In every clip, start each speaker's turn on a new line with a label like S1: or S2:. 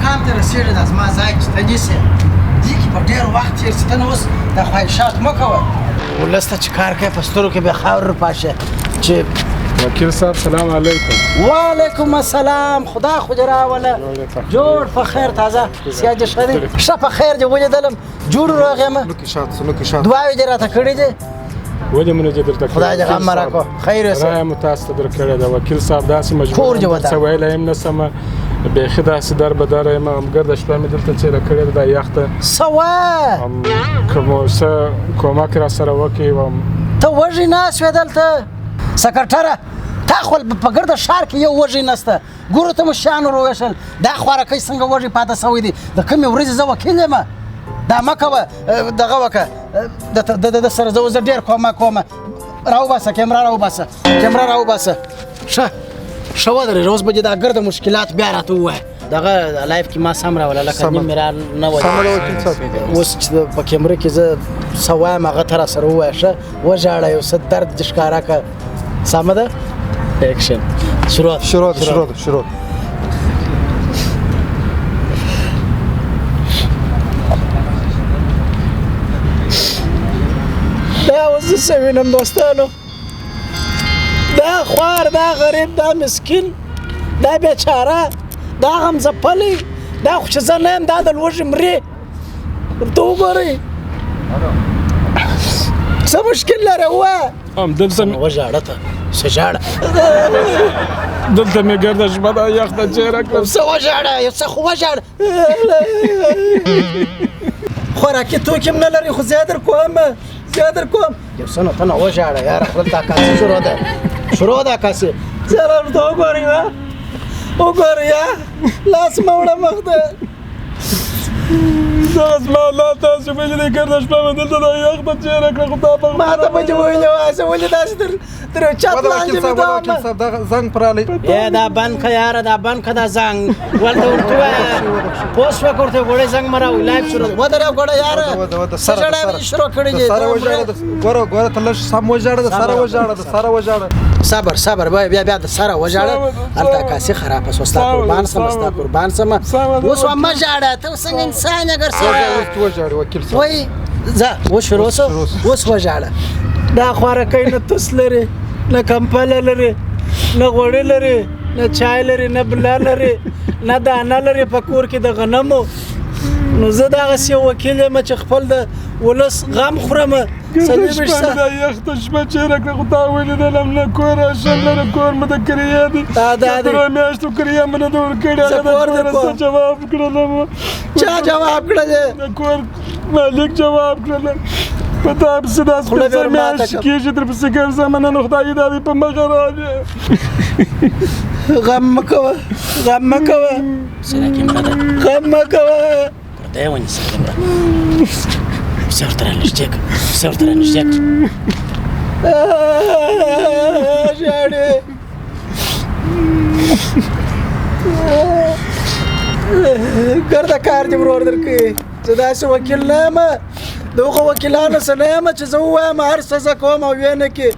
S1: پیغام ته رسېږي دا زما ځای چې ته نیسې دې کې په ډېر وخت تېر چې ته نه اوس دا خواهشات مه کوه ولس ته چې کار کوي په سترګو کې بیا خاورې پاشه چې
S2: وکیل صاحب سلام علیکم.
S1: وعلیکم السلام. خدا خو دې راوله جوړ په خیر تازه سیاجه ښه دی ښه په خیر دې ولیدلم جوړ روغ یم دعاوې دې راته کړې دي
S2: ولې مونږ دې درته
S1: خدای دې غم مه راکړو خیر اوسه
S2: رایه مو تاسو ته درکړې ده وکیل صاحب داسې مجبور څه ویلی هم نه سمه بیخي داسې در به دره یم ګرده شپه مې دلته چیرې کړې ده دا یخته
S1: څه وایه
S2: که مو څه کومک را سره وکړي
S1: ته وږی ناست وې دلته سکرټره تا خو په ګرده ښار کې یو وږی نسته ګورو ته مو شیان ور وویشل دا خوارکۍ څنګه وږی پاته سوی دی د کومې ورځې زه وکیل یم دا مه کوه دغه وکړه د سره زه ډېر کومک کوم راوباسه کیمرا راوباسه ښه ودرېږه اوس به دې دا ګرده مشکلات بیا راته ووایه دغه لایف کې ما سم راوله لکه نیم مې را نه اوس چې په کیمره کې زه څه وایم هغه ته راسره ووایه ښه وژاړه یو څه درد دې ښکاره کړه سمه ده اکشن شروع دا اوس زه څه وینم دوستانو دا خوار دا غریب دا مسکین دا بیچاره دا غم ځپلی دا خو چې زه نه یم دا د لوږې مرې ورته وګورئ څه مشکل لرې ووایه وژاړه ته څه ژاړه
S2: دلته مې ګرده شپه دا یخته چیرې کړم
S1: څه وژاړه یو څه خو وژاړه خوراکي توکي هم نه لري خو زه در کوم یو څه نو ته نه وژاړه یاره خپل دا کاسې شروع ده کاسې زه ورته وګورئ وګورئ لاس مه وړه مخ ته
S2: زما الله تاسو مې چې ګرده شپه مې دلته دا یخته چیرې کړه خو تا په
S1: ما ته به دې ویلې وه زه ولې داسې تر یو چت لاندې مې
S3: زنګ پرالی
S1: دا بند که یاره دا بند که دا زنګ ولته ورته ووایه پوه شوه که ورته ګوړې زنګ مه راوړي لایف شروع ودرې ګوړه یاره څه ژړی مې شروع کړي دي
S3: ګوره ته لږ سم وژاړه د سره وژاړه
S1: صبر بیا د سره وژاړه هلته کاسې خرابه شوه ستا قربان سمه اوس وه مه ژاړه ته څنګه انسان یې اګر وایي ځه اوس شروع شو اوس وژاړه دا خوارکۍ نه توس لري نه کمپله لري نه غوړي لري نه چای لري نه بلا لري نه دانه لري په کور کې د غنمو نو زه دغسې یو وکیل یم چې خپل د ولس غم خورم
S2: دا یخته شپه چیرې کړه خو تا ولیدلم نه کور اشن نه کور مې د کریه دي درې میاشتو کریه مې نه ده ورکړې هغه جواب کړلم
S1: چا جواب کړلی
S2: د کور مالک جواب کړلم په تا پسې داسې پنځه میاشتې کېږي درپسې ګرځم نن خدای دې دا دې په مخه راځي
S1: غم مه کوه ورته یې ونیسه کیمره پسې ورته رانږدې کړه ژاړې ګرده کار دې ورور درکوي زه داسې وکیل نه یم د هغو وکیلانو څه نه یم چې زه ووایم هر څه زه کوم او ویې نه کې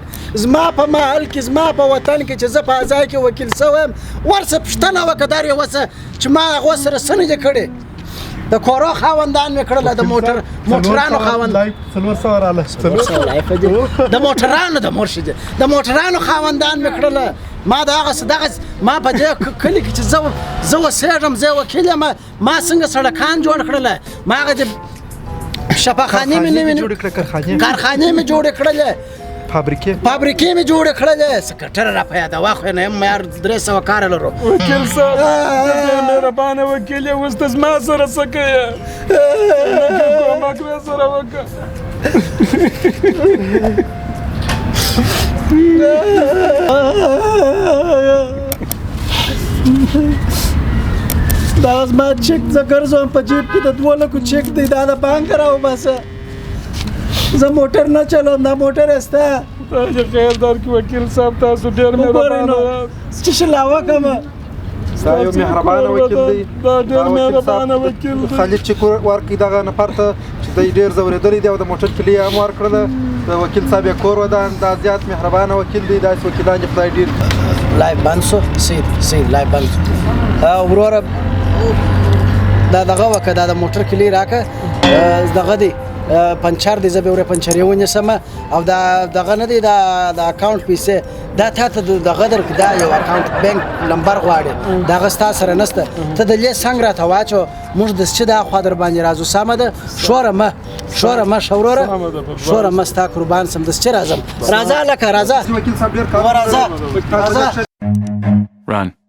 S1: زما په محل کې زما په وطن کې چې زه په ځای کې وکیل شوی یم ورڅه پوښتنه وکړه دا یې وڅه چې ما هغو سره څه نه دي کړې د کورو خاوندان مې کړله د موټرانو خاوند د موټرانو خاوندان مې کړله ما د هغه ما په دې کلي کې چې زه اوسېږم زه وکیل یم ما څنګه سړکان جوړ کړله ما هغه د شفاخانې مې کارخانې مې جوړې کړلې فابریکې مې جوړې کړلې سکرټره را په یادوه خو نه یم یار 300 کاره لرو
S2: وکیل صاحب ډېر مهربانه وکیل یې اوس ته زما سره څه کوې کومک راسره وکړه دا زما چک زه ګرځوم په جیب کې د 2 لکو چک دی دا د بانک راوباسه زه موټر نه چلوم دا موټر ستا خدای خیر درکړي وکیل صاحب تاسو ډېر مهربانه یاست
S1: چې شلاوه کومه
S3: دا یو مهربانه وکیل دی
S2: دا ډېر مهربانه وکیل دی
S3: خالد چې ورکړي دغه نفر ته چې دی ډېر ځورېدلی دی او د موټر کلي یې هم ورکړله د وکیل صاحب یې کور ودان دا زیات مهربانه وکیل دی داسې وکیلان چې خدای ډېر
S1: لایف بند شو سید لایف بند وروره دا دغه وکړه دا د موټر کلی راکړه دغه دی پنچر دی زه به ورې پنچرې ونیسم او دا دغه نه دی دا د اکاونټ پیسې دا تا ته دغه درکړي دا یو اکاونټ بینک نمبر غواړي دا هغه ستا سره نشته ته د لیست څنګه راته واچو موږ داسې چې دا خوا در باندې راځو سمه ده شوره مه ښه وروره شوره مه ستا قربان سم داسې چې راځم راځه لکه راځه
S3: وکیل صاحب ډېر کار
S1: راځه
S4: Run.